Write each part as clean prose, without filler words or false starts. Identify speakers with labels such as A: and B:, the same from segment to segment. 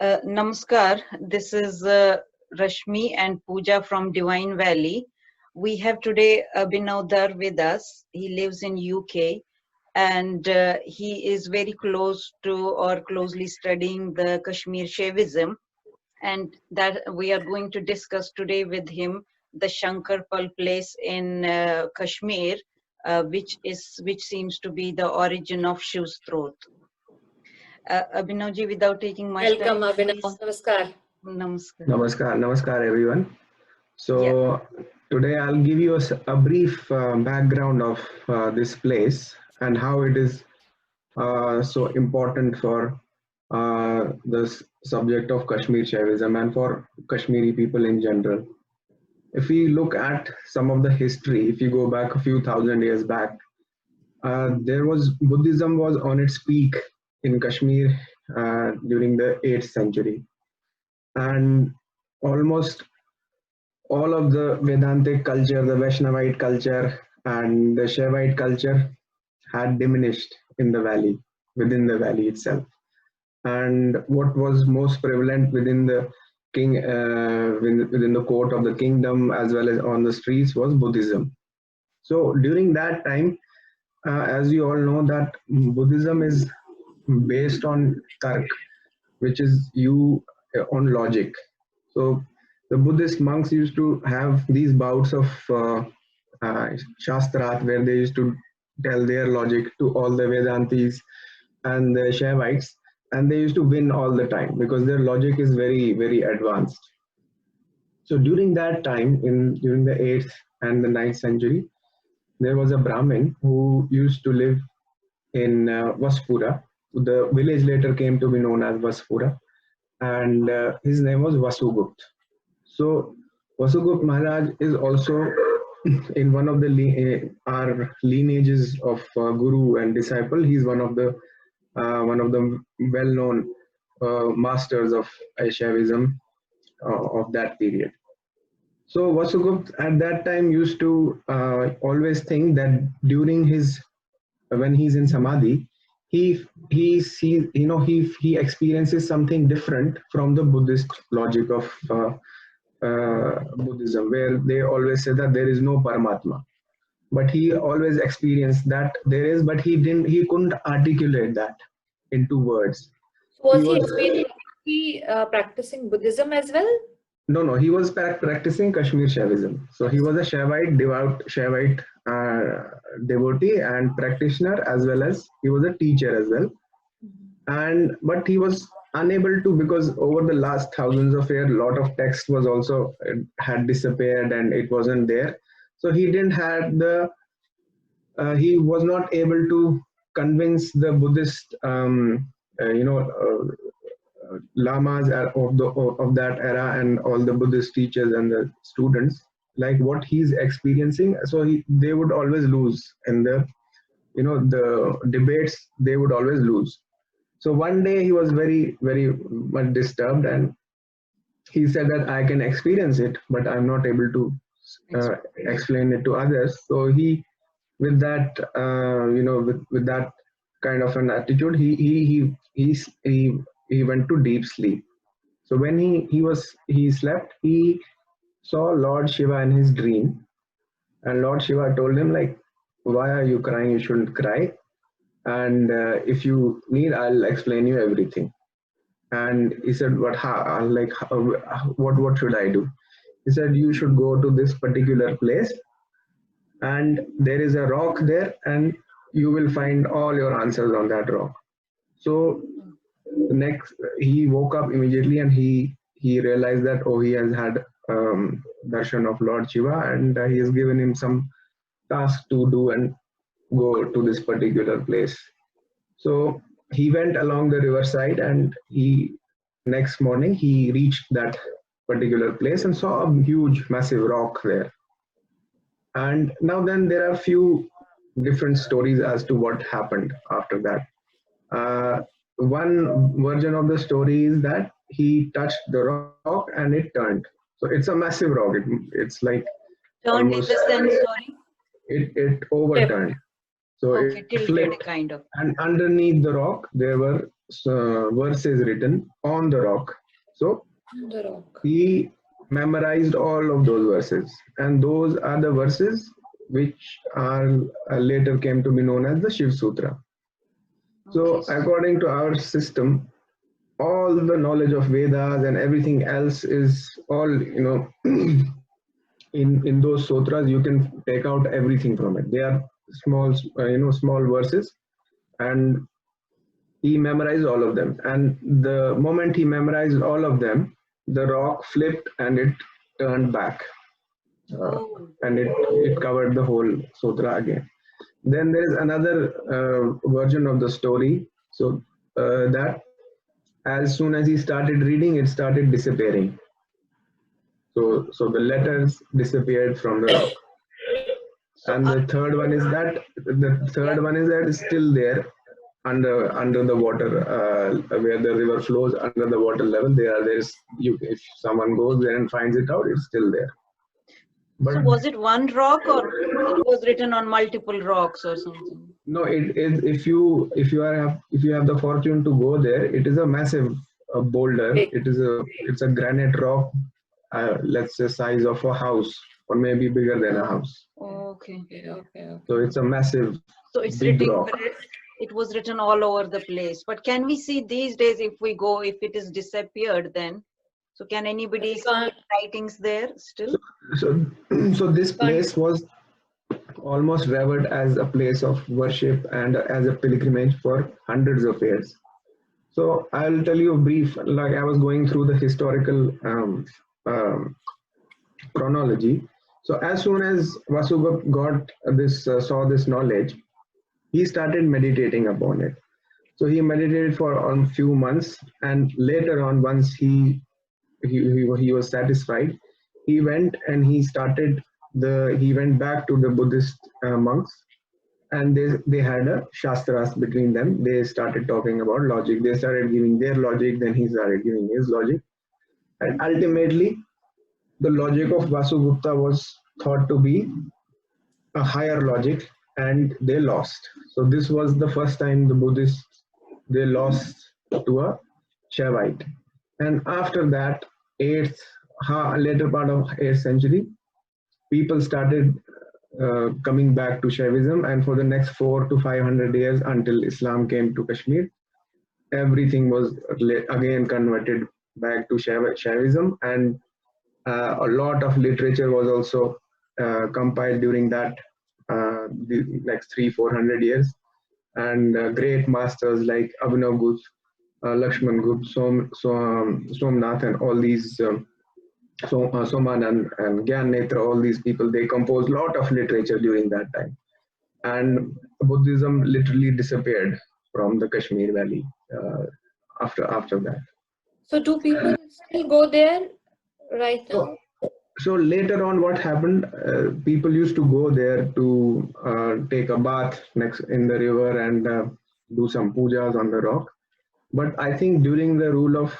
A: Namaskar, this is Rashmi and Pooja from Divine Valley. We have today Abhinav Dhar with us. He lives in UK and he is very close to or closely studying the Kashmir Shaivism, and that we are going to discuss today with him the Shankar Pal place in Kashmir, which seems to be the origin of Shiv's throat. Abhinavji, without taking much time,
B: Welcome, Abhinav.
A: please.
B: Namaskar.
A: Namaskar.
C: Namaskar everyone. So today I'll give you a brief background of this place and how it is so important for the subject of Kashmir Shaivism and for Kashmiri people in general. If we look at some of the history, if you go back a few thousand years back, Buddhism was on its peak in Kashmir during the 8th century, and almost all of the Vedantic culture, the Vaishnavite culture, and the Shaivite culture had diminished in the valley, within the valley itself. And what was most prevalent within the within the court of the kingdom as well as on the streets was Buddhism. So during that time, as you all know, that Buddhism is based on tark, which is on logic. So the Buddhist monks used to have these bouts of Shastrat, where they used to tell their logic to all the Vedantis and the Shaivites, and they used to win all the time because their logic is very, very advanced. So during that time, during the 8th and the 9th century, there was a Brahmin who used to live in Vaspura. The village later came to be known as Vaspura, and his name was Vasu Gupt. So Vasu Gupt Maharaj is also in one of the our lineages of guru and disciple. He's one of the well-known masters of Shaivism of that period. So Vasu Gupt at that time used to always think that during when he's in samadhi, he sees, he experiences something different from the Buddhist logic of Buddhism, where they always say that there is no Paramatma, but he always experienced that there is, but he couldn't articulate that into words.
B: So was he practicing Buddhism as well?
C: No, he was practicing Kashmir Shaivism. So he was a Shaivite, devout Shaivite devotee and practitioner, as well as he was a teacher as well. But he was unable to, because over the last thousands of years, a lot of text was also had disappeared and it wasn't there. So he didn't have he was not able to convince the Buddhist, lamas of that era and all the Buddhist teachers and the students, like what he's experiencing. So they would always lose in the debates. They would always lose. So one day he was very, very much disturbed, and he said that I can experience it, but I'm not able to explain it to others. So he, with that, with that kind of an attitude, he went to deep sleep. So when he slept, he saw Lord Shiva in his dream, and Lord Shiva told him, like, why are you crying? You shouldn't cry. And if you need, I'll explain you everything. And he said, what should I do? He said, you should go to this particular place, and there is a rock there, and you will find all your answers on that rock. So he woke up immediately, and he realized that, he has had darshan of Lord Shiva, and he has given him some task to do and go to this particular place. So he went along the riverside, and next morning he reached that particular place and saw a huge, massive rock there. And now then there are few different stories as to what happened after that. One version of the story is that he touched the rock and it turned. So it's a massive rock. It's like
A: turned in the sense, sorry?
C: It overturned. So
A: okay,
C: it flipped,
A: kind of.
C: and underneath the rock there were verses written on the rock. So
B: The rock.
C: he memorized all of those verses, and those are the verses which are later came to be known as the Shiva Sutra. So
A: Okay.
C: according to our system, all the knowledge of Vedas and everything else is all, in those sutras. You can take out everything from it. They are small, small verses, and he memorized all of them. And the moment he memorized all of them, the rock flipped and it turned back, uh,
A: Oh.
C: and it covered the whole sutra again. Then there is another version of the story. So that as soon as he started reading, it started disappearing. So the letters disappeared from the rock.
A: So
C: And the third one is that
A: yeah.
C: it's still there under the water, where the river flows under the water level. There's you, if someone goes there and finds it out, it's still there. But
A: So was it one rock or it was written on multiple rocks or something?
C: no, it is, if you have the fortune to go there, it is a massive boulder.
B: Big.
C: It's a granite rock, let's say size of a house, or maybe bigger than a house.
A: Okay.
B: Okay.
C: So it's a massive,
A: So it's
C: big
A: written,
C: rock.
A: it was written all over the place. But can we see these days if we go, if it is disappeared then? So can anybody
B: We
A: see
B: can't-
A: writings there still?
C: So this
B: can't-
C: place was almost revered as a place of worship and as a pilgrimage for hundreds of years. So I'll tell you a brief, like I was going through the historical um, chronology. So as soon as Vasu Gupt got this, saw this knowledge, he started meditating upon it. So he meditated for a few months, and later on, once he was satisfied, he went and he went back to the Buddhist monks, and they had a shastras between them. They started talking about logic. They started giving their logic, then he started giving his logic, and ultimately the logic of Vasu Gupta was thought to be a higher logic, and they lost. So this was the first time the Buddhists, they lost to a Shaivite. And after that, later part of 8th century, people started coming back to Shaivism, and for the next 400 to 500 years until Islam came to Kashmir, everything was again converted back to Shaivism, and a lot of literature was also compiled during that the next 300 to 400 years, and great masters like Abhinav Dhar, Lakshman Gupt, Somnath, and all these Soman and Gyan Netra, all these people, they composed a lot of literature during that time. And Buddhism literally disappeared from the Kashmir Valley after that.
B: So do people still go there right now?
C: So later on, what happened? People used to go there to take a bath next in the river and do some pujas on the rock. But I think during the rule of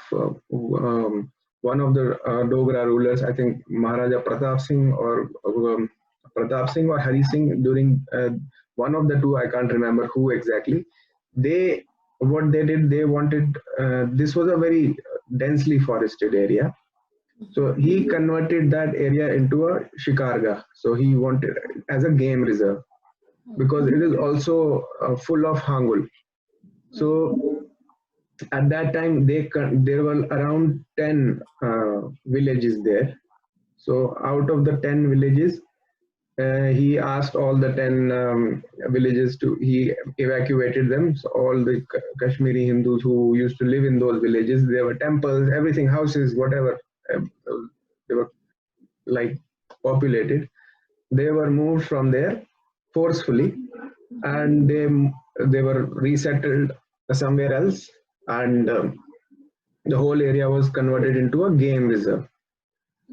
C: one of the Dogra rulers, I think Maharaja Pratap Singh or Hari Singh, during one of the two, I can't remember who exactly. What they did, they wanted, this was a very densely forested area. So he converted that area into a shikarga. So he wanted as a game reserve, because it is also full of hangul. So at that time, there were around 10 villages there. So out of the 10 villages, he asked all the 10 villages to, he evacuated them. So all the Kashmiri Hindus who used to live in those villages, there were temples, everything, houses, whatever, they were like populated. They were moved from there forcefully, and they were resettled somewhere else, and the whole area was converted into a game reserve.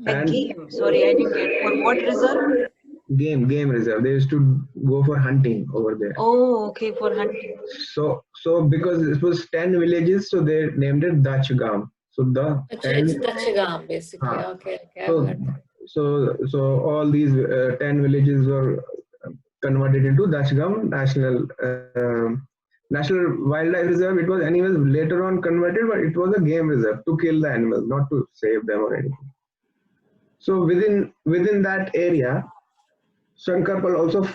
A: A
C: And
A: game. Sorry, I didn't get. For what reserve?
C: game reserve. They used to go for hunting over there.
A: Oh, okay, for hunting.
C: So because it was 10 villages, so they named it Dachgam. So the
B: It's Dachigam basically.
C: Huh.
B: Okay.
C: So all these 10 villages were converted into Dachgam National National Wildlife Reserve. It was anyways later on converted, but it was a game reserve to kill the animals, not to save them or anything. So within that area, Shankar Pal also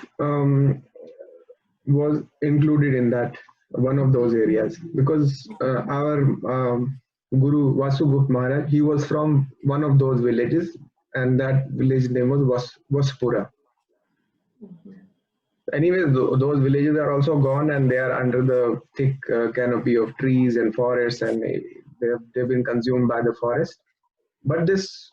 C: was included in that one of those areas, because our Guru Vasu Gupt Maharaj, he was from one of those villages, and that village name was Vaspura. Anyways, those villages are also gone, and they are under the thick canopy of trees and forests, and they've been consumed by the forest. But this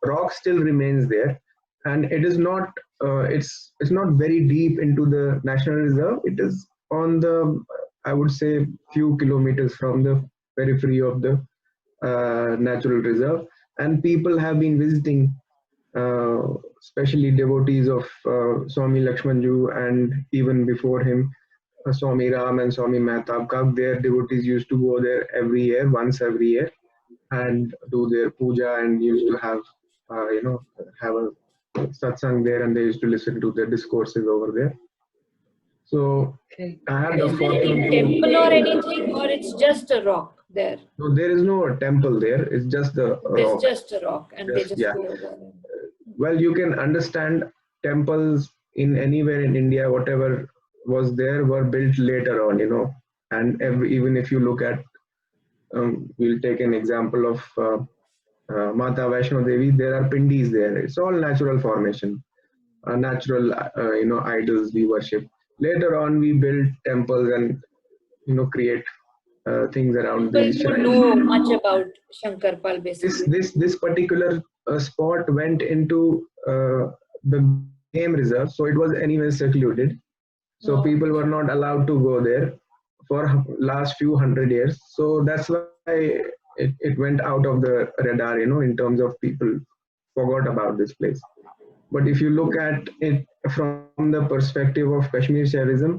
C: rock still remains there, and it is not it's not very deep into the national reserve. It is on the, I would say, few kilometers from the periphery of the natural reserve, and people have been visiting, especially devotees of Swami Lakshmanju, and even before him, Swami Ram and Swami Mehtab Kak. Their devotees used to go there every year, once every year, and do their puja, and used to have have a satsang there, and they used to listen to the discourses over there. So
A: Okay.
C: I had the
B: Is there
C: fortune
B: any
C: to.
B: temple or anything, or it's just a rock there?
C: No, there is no temple there. It's just the
B: It's
C: rock.
B: just a rock, and they just
C: Yeah.
B: go over.
C: Well, you can understand temples in anywhere in India, whatever was there were built later on, and even if you look at, we'll take an example of Mata Vaishno Devi, there are pindis there. It's all natural formation, natural, idols we worship. Later on, we build temples and, create things around
B: People
C: these
B: don't
C: shrines.
B: know much about Shankar Pal,
C: This
B: basically.
C: this this particular spot went into the game reserve, so it was anyway secluded. So
B: Oh.
C: people were not allowed to go there for last few hundred years. So that's why it went out of the radar, in terms of people forgot about this place. But if you look at it from the perspective of Kashmir Shaivism,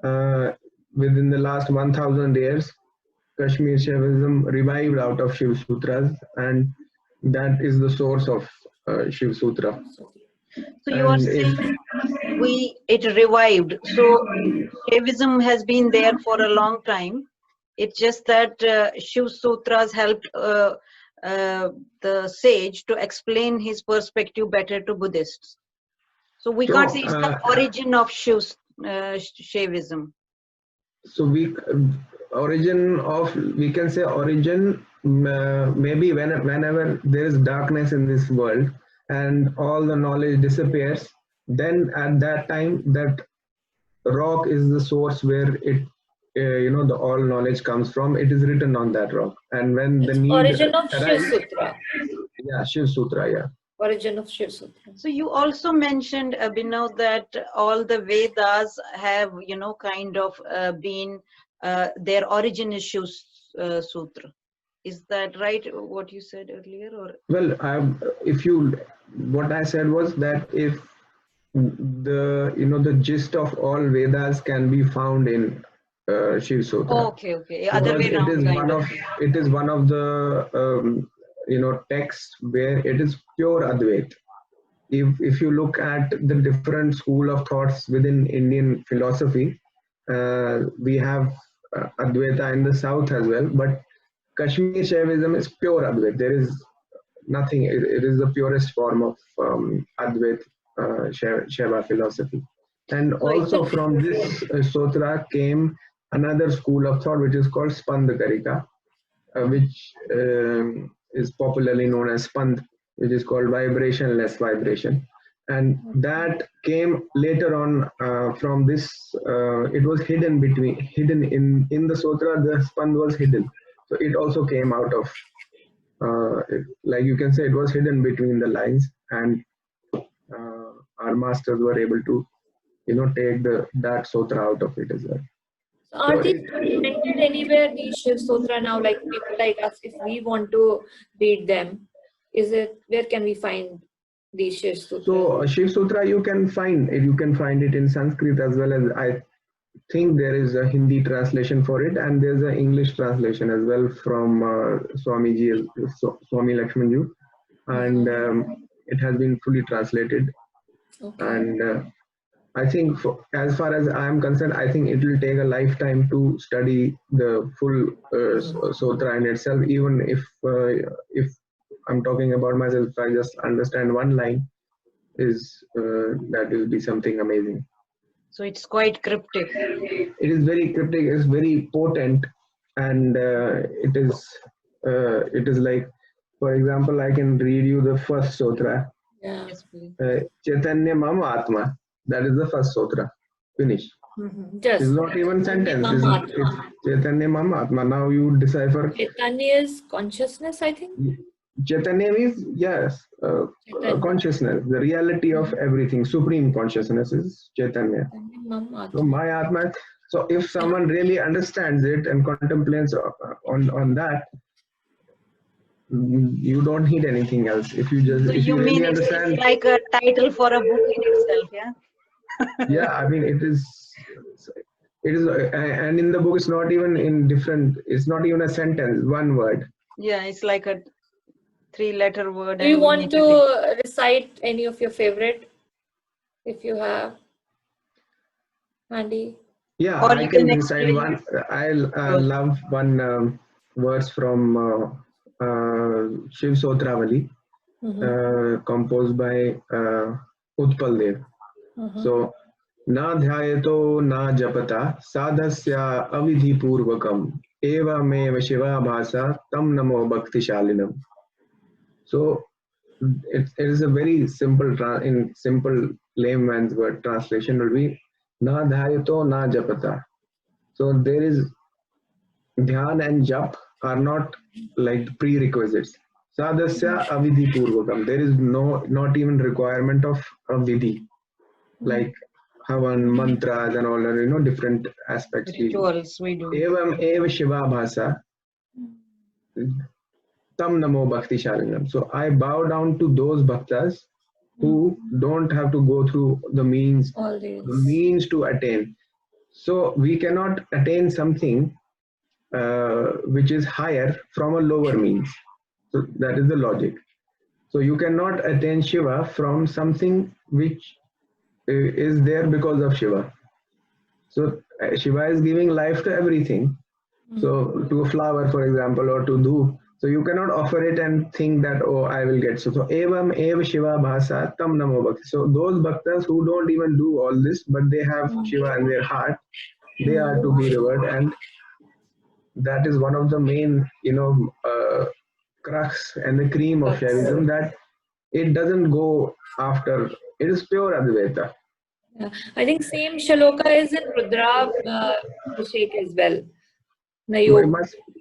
C: uh, within the last 1000 years, Kashmir Shaivism revived out of Shiv Sutras, and that is the source of Shiv Sutra.
A: So you are
C: And if
A: saying it revived. So Shaivism has been there for a long time. It's just that Shiv Sutras helped the sage to explain his perspective better to Buddhists. So we can't
C: so,
A: say it's the origin of Shaivism.
C: so origin of, we can say origin, maybe whenever there is darkness in this world and all the knowledge disappears, then at that time that rock is the source where it the all knowledge comes from. It is written on that rock, and when the
B: It's
C: need
B: origin of Shiv
C: arises,
B: Sutra.
C: yeah, Shiv Sutra, yeah.
B: Origin of Shiv Sutra.
A: So you also mentioned, Abhinav, that all the Vedas have, kind of been, their origin is Shiv Sutra. Is that right, what you said earlier? Or
C: Well, what I said was that if the gist of all Vedas can be found in Shiv Sutra.
A: okay, other
C: Because
A: way around, kind of.
C: it is one of the texts where it is pure Advait. If you look at the different school of thoughts within Indian philosophy, we have Advaita in the south as well, but Kashmir Shaivism is pure Advait. There is nothing. It is the purest form of Advait Shiva philosophy. And also from this sutra came another school of thought, which is called Spandakarika, which is popularly known as Spand, which is called vibrationless vibration. And that came later on from this. It was hidden in the sutra. The Spand was hidden, so it also came out of. Like you can say, it was hidden between the lines, and our masters were able to, take that sutra out of it as well.
B: So are these documented anywhere, these Shiv Sutra now, like people like us, if we want to read them, where can we find these Shiv Sutra?
C: So Shiv Sutra, you can find it in Sanskrit as well as, I think there is a Hindi translation for it, and there's an English translation as well from Swami Lakshmanju, and it has been fully translated.
B: Okay.
C: And I think as far as I am concerned, I think it will take a lifetime to study the full sutra in itself. Even if I'm talking about myself, if I just understand one line, is that will be something amazing.
A: So it's quite cryptic.
C: It is very cryptic. It's very potent, and it is like, for example, I can read you the first sutra.
B: Yeah.
A: Yes, please.
C: Chaitanya Mama Atma. That is the first sutra. Finish.
B: Just
C: It's not even sentence.
B: Mama
C: It's Chaitanya Mama Atma. Now you decipher.
B: Chaitanya is consciousness, I think.
C: Chaitanya means, yes, consciousness, the reality of everything. Supreme consciousness is Chaitanya. So my Atma. So if someone really understands it and contemplates on that, you don't need anything else. If you just,
A: So
C: if
A: you
C: you
A: mean
C: really
A: it's
C: understand,
A: like a title for a book in itself, yeah?
C: yeah, I mean it is, and in the book it's not even in different. It's not even a sentence, one word.
A: Yeah, it's like a 3-letter word.
B: Do you
A: and we
B: want
A: need
B: to recite any of your favorite, if you have, Andy?
C: Yeah,
A: Or
C: I
A: you
C: can
A: can
C: recite
A: explain.
C: one. I
A: Sure.
C: love one verse from Shiv Stotravali, composed by Utpal Dev. So, na dhyayato na japata sadhasya avidhi purvakam eva meva shiva bhasa tam namo bhakti shalinam. So, it is a very simple, in simple layman's word translation will be na dhyayato na japata. So there is dhyan and jap are not like prerequisites. Sadhasya avidhi purvakam. There is not even requirement of a vidhi, like havan, mantras and all, different aspects.
A: Rituals we do.
C: Evam eva shiva bhasa tam namo bhakti shalinam. So I bow down to those bhaktas who don't have to go through the means to attain. So we cannot attain something which is higher from a lower means. So that is the logic. So you cannot attain Shiva from something which is there because of Shiva. So Shiva is giving life to everything. So to a flower, for example, or to dhoop. So you cannot offer it and think that, oh, I will get. So evam eva Shiva bhasa tam namo bhakti. So those bhaktas who don't even do all this, but they have Shiva in their heart, they are to be revered. And that is one of the main, crux and the cream of Shaivism, that it doesn't go after. It is pure Advaita.
B: Yeah. I think same shaloka is in Rudra Abhishek as well.
C: It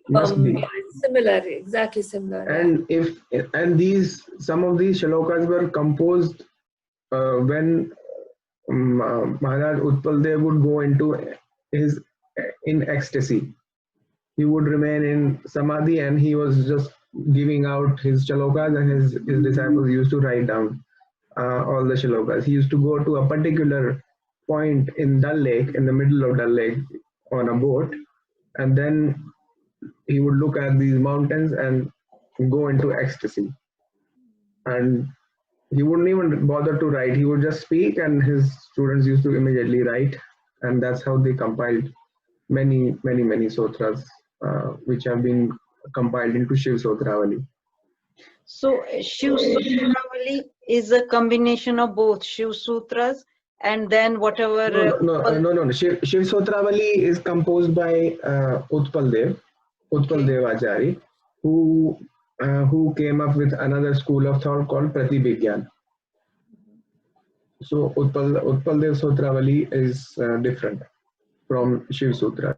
C: must be.
B: Yeah, it's similar, exactly similar.
C: And these, some of these shalokas were composed when Maharaj Utpal Dev would go into his in ecstasy. He would remain in samadhi and he was just giving out his shalokas, and his disciples used to write down all the shalokas. He used to go to a particular point in Dal Lake, in the middle of Dal Lake, on a boat, and then he would look at these mountains and go into ecstasy. And he wouldn't even bother to write. He would just speak, and his students used to immediately write, and that's how they compiled many sutras, which have been compiled into Shiv Stotravali.
A: So Shiv Sutravali is a combination of both Shiv Sutras and then whatever.
C: No. Shiv Stotravali is composed by Utpal Dev Acharya, who came up with another school of thought called Pratibhigyan. So Utpal Dev Sutravali is different from Shiv Sutras.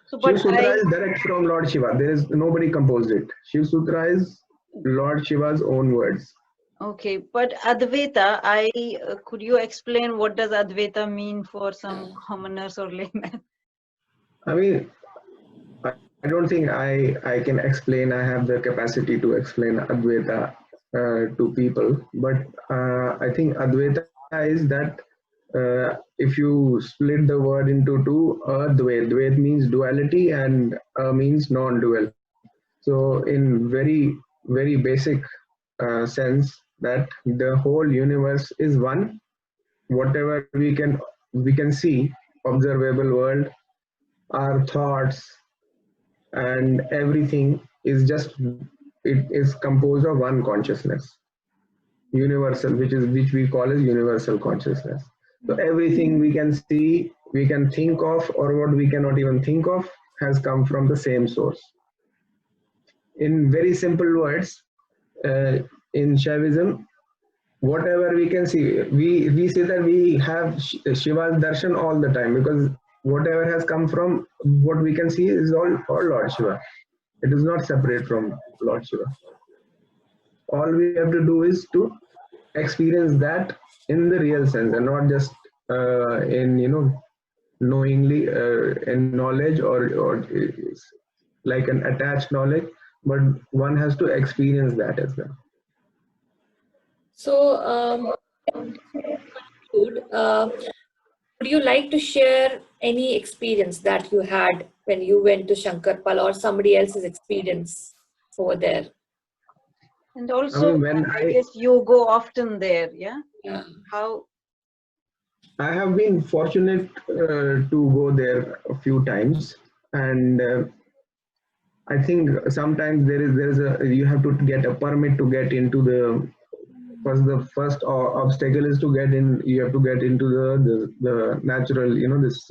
A: So,
C: Shiv Sutra is direct from Lord Shiva. There is nobody composed it. Shiv Sutra is Lord Shiva's own words.
A: Okay, but Advaita, could you explain what does Advaita mean for some commoners or laymen?
C: I mean, I don't think I can explain. I have the capacity to explain Advaita to people, but I think Advaita is that if you split the word into two, Dvait means duality and means non-dual. So in very basic sense, that the whole universe is one, whatever we can see, observable world, our thoughts, and everything is just, it is composed of one consciousness, universal, which we call as universal consciousness. So everything we can see, we can think of, or what we cannot even think of, has come from the same source. In very simple words, in Shaivism, whatever we can see, we say that we have Shiva's darshan all the time, because whatever has come from what we can see is all Lord Shiva. It is not separate from Lord Shiva. All we have to do is to experience that in the real sense, and not just in knowingly, in knowledge, or like an attached knowledge, but one has to experience that as well.
B: So, would you like to share any experience that you had when you went to Shankar Pal, or somebody else's experience over there?
A: And also,
C: When
A: I guess you go often there, yeah?
B: Yeah.
A: How?
C: I have been fortunate to go there a few times, and I think sometimes there is a, you have to get a permit to get into the first obstacle is to get in. You have to get into the natural, this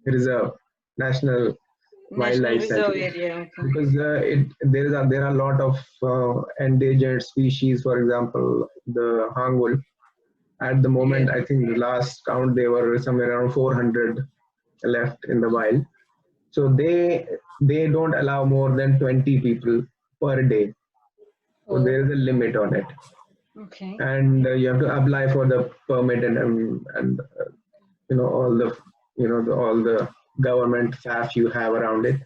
C: reserve, national
A: National
C: wildlife
A: Reserve
C: sanctuary,
A: area, okay.
C: because there are a lot of endangered species. For example, the hangul. At the moment,
A: Yeah.
C: I think the last count, they were somewhere around 400 left in the wild. So they don't allow more than 20 people per day. So
B: Oh.
C: there is a limit on it,
A: Okay.
C: and you have to apply for the permit, and all the all the government faff you have around it,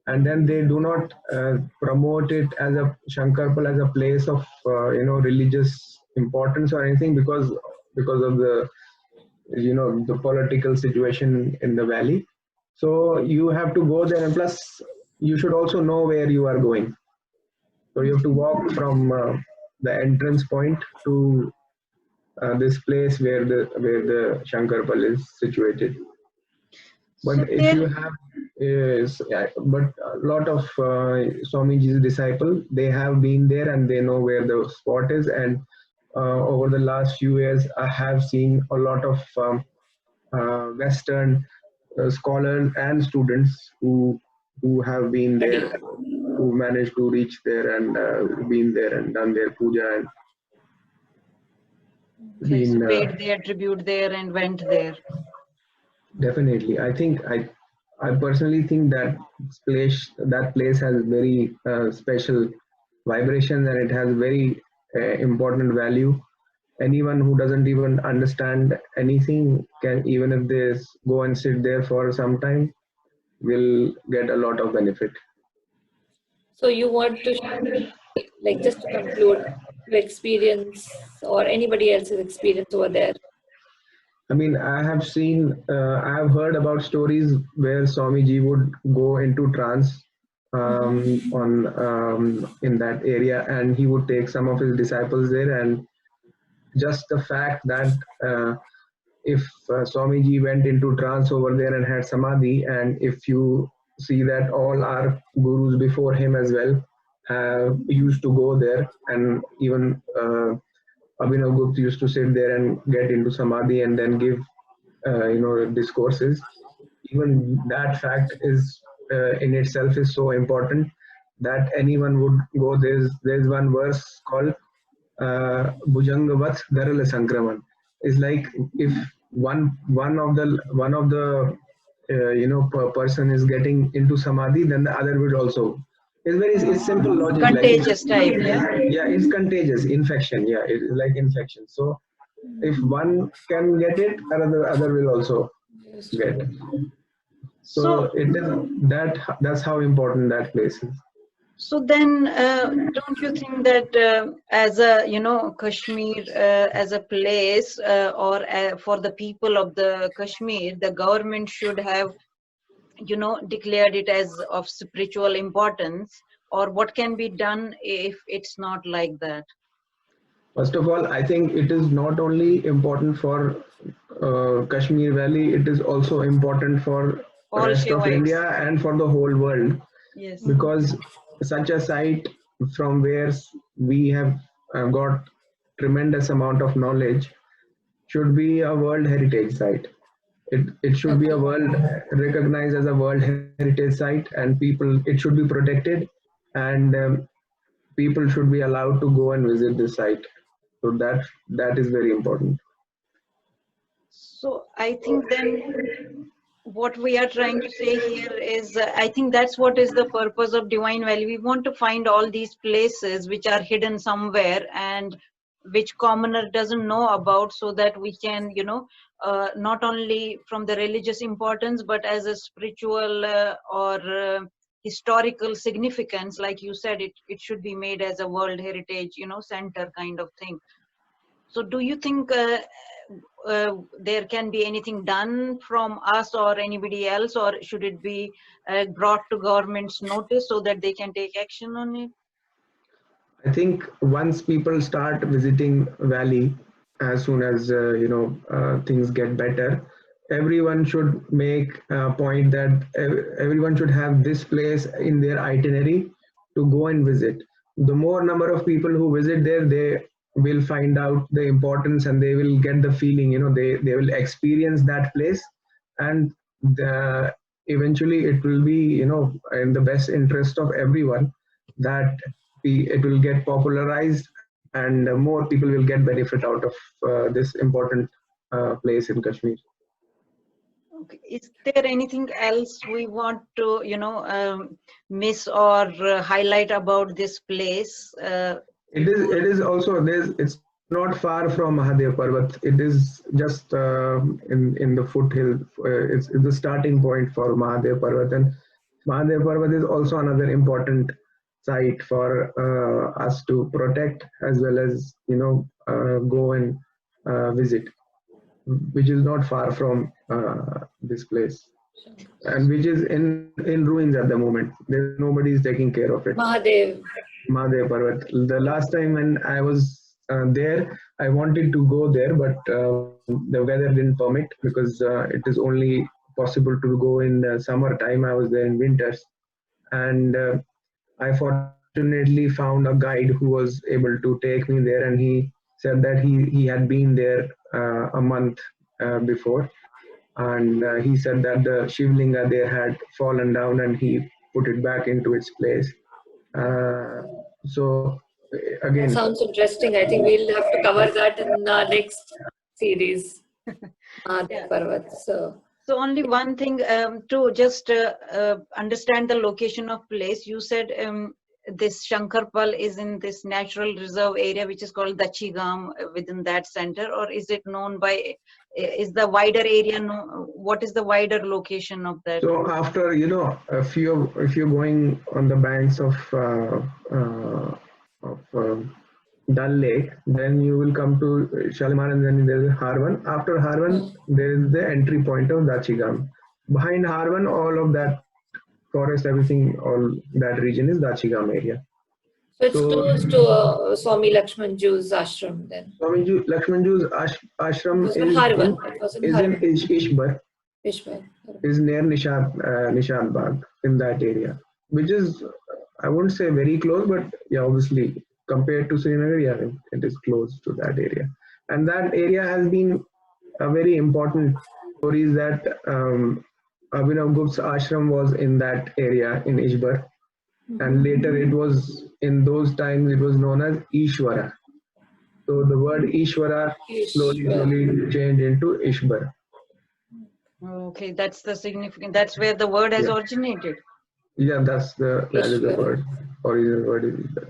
C: and then they do not promote it as a Shankar Pal as a place of religious importance or anything, because of the the political situation in the valley. So you have to go there, and plus you should also know where you are going. So you have to walk from the entrance point to this place where the Shankar Pal is situated.
A: So
C: But if
A: there,
C: you have is yeah, but a lot of Swamiji's disciple, they have been there and they know where the spot is. And over the last few years, I have seen a lot of Western scholars and students who have been there, who managed to reach there and been there and done their puja and
A: okay, so
C: been
A: paid their tribute there and went there.
C: definitely. I personally think that place has very special vibrations, and it has very important value. Anyone who doesn't even understand anything can, even if they go and sit there for some time, will get a lot of benefit.
B: So you want to, like, just to conclude, your experience or anybody else's experience over there?
C: I mean, I have heard about stories where Swamiji would go into trance in that area, and he would take some of his disciples there. And just the fact that if Swamiji went into trance over there and had samadhi, and if you see that all our gurus before him as well have used to go there, and even Abhinav Gupt used to sit there and get into samadhi and then give discourses. Even that fact is in itself is so important that anyone would go. There's one verse called Bhujangavat Dharala Sankraman. It's like if one of the person is getting into samadhi, then the other will also. It's simple logic. Like
A: Contagious type, yeah?
C: yeah, it's contagious infection. Yeah, it's like infection. So if one can get it, other will also get. So
A: So,
C: it is that's how important that place is.
A: so then, don't you think that as a, Kashmir, as a place, or for the people of the Kashmir, the government should have, declared it as of spiritual importance, or what can be done if it's not like that?
C: First of all, I think it is not only important for Kashmir Valley, it is also important for
A: All
C: rest of
A: Shivites.
C: India and for the whole world,
A: Yes.
C: because such a site from where we have got tremendous amount of knowledge should be a World Heritage Site. It should be a
B: Okay.
C: world recognized as a World Heritage Site, and people, it should be protected, and people should be allowed to go and visit this site. So that is very important.
A: So I think then what we are trying to say here is, I think that's what is the purpose of Divine Valley. We want to find all these places which are hidden somewhere and which commoner doesn't know about, so that we can, not only from the religious importance, but as a spiritual or historical significance, like you said, it should be made as a World Heritage, center kind of thing. So do you think there can be anything done from us or anybody else, or should it be brought to government's notice so that they can take action on it?
C: I think once people start visiting Valley, as soon as things get better, everyone should make a point that everyone should have this place in their itinerary to go and visit. The more number of people who visit there, they will find out the importance, and they will get the feeling. They will experience that place, and the, eventually it will be in the best interest of everyone that it will get popularized, and more people will get benefit out of this important place in Kashmir.
A: Okay. Is there anything else we want to, miss or highlight about this place?
C: It is also, it's not far from Mahadev Parvat. It is just in the foothill. It's the starting point for Mahadev Parvat, and Mahadev Parvat is also another important site for us to protect, as well as go and visit, which is not far from this place, and which is in ruins at the moment. There's nobody is taking care of it.
B: Mahadev.
C: Mahadev Parvat. The last time when I was there, I wanted to go there, but the weather didn't permit, because it is only possible to go in summertime. I was there in winters, and I fortunately found a guide who was able to take me there, and he said that he had been there a month before, and he said that the Shivlinga there had fallen down, and he put it back into its place. Uh, so
B: That
C: again,
B: sounds interesting. I think we'll have to cover that in the next series,
A: Yeah.
B: Mahadev Parvat. So,
A: So only one thing, to just understand the location of place. You said this Shankar Pal is in this natural reserve area, which is called Dachigam, within that center, or is it known by? Is the wider area what is the wider location of that?
C: so after if you're going on the banks of Dal Lake, then you will come to Shalimar, and then there's Harvan. After Harvan, there is the entry point of Dachigam. Behind Harvan, all of that forest, everything, all that region is Dachigam area.
B: so it's
C: So
B: close to Swami Lakshman Ju's ashram then.
C: Swamiji Lakshmanju's
B: It
C: ashram
B: was in Harvan. It was in
C: is in
B: Harvan.
C: Ishbar,
B: Ishwar.
C: is near Nishad Bagh, in that area, which is, I won't say very close, but yeah, obviously compared to Srinagar, yeah, it is close to that area. And that area has been a very important stories that Abhinav Gupt's ashram was in that area in Ishbar, and later it was, in those times it was known as Ishwara. So the word Ishwara slowly
B: Ishwar.
C: slowly changed into Ishbar.
A: Okay, that's the significant. That's where the word has
C: Yeah.
A: originated.
C: Yeah, that is the
B: Ishwar.
C: word. Original word is Ishbar.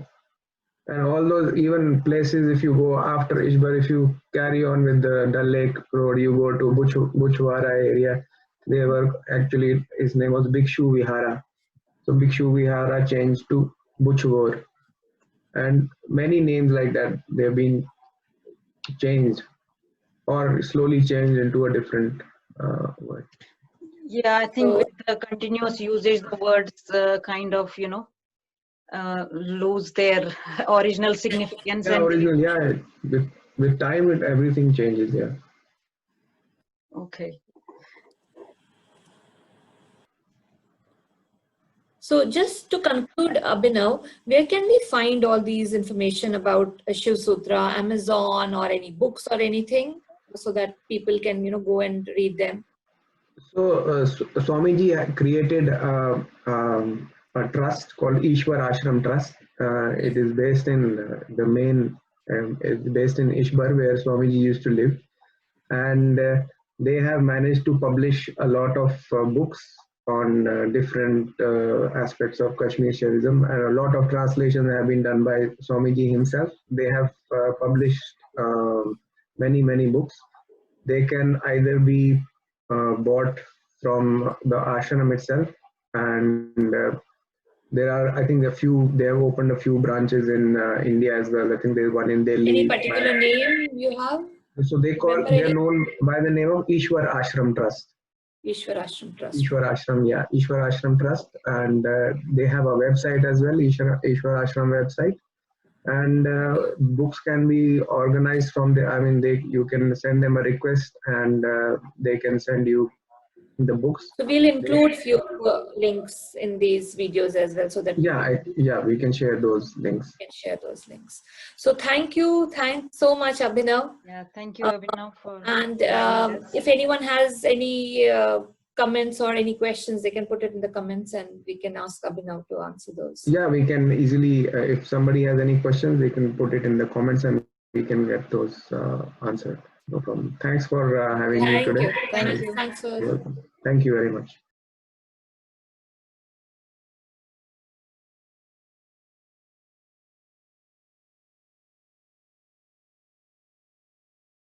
C: And all those even places, if you go after Ishbar, if you carry on with the Dal Lake Road, you go to Buchwara area. They were actually, his name was Bhikshu Vihara. So Bhikshu Vihara changed to Buchwar, and many names like that, they've been changed or slowly changed into a different word.
A: Yeah, I think
B: So,
A: with the continuous usage, the words kind of, lose their original significance.
C: Yeah,
A: And
C: original. Yeah, with time, everything changes. Yeah.
A: okay.
B: So just to conclude, Abhinav, where can we find all these information about Shiva Sutra, Amazon or any books or anything, so that people can, go and read them?
C: So Swamiji created a trust called Ishwar Ashram Trust. It is based in the main. It's based in Ishbar, where Swamiji used to live, and they have managed to publish a lot of books on different aspects of Kashmir Shaivism, and a lot of translations have been done by Swamiji himself. They have published many books. They can either be bought from the ashram itself, and there are, I think, they have opened a few branches in India as well. I think there's one in
B: Any
C: Delhi.
B: particular name you have?
C: So they're known by the name of Ishwar Ashram Trust.
B: Ishwar Ashram Trust.
C: Ishwar Ashram, yeah, Ishwar Ashram Trust, and they have a website as well, Ishwar Ashram website, and books can be organized from there. I mean, you can send them a request, and they can send you the books.
B: So we'll include few links in these videos as well, so that
C: we can share those links.
B: So thanks so much, Abhinav.
A: Yeah, thank you, Abhinav, for.
B: And if anyone has any comments or any questions, they can put it in the comments, and we can ask Abhinav to answer those.
C: Yeah, we can easily, if somebody has any questions, they can put it in the comments, and we can get those answered. No problem. Thanks for having me today.
A: Thank you.
B: Thanks for.
C: You're welcome. Thank you very much.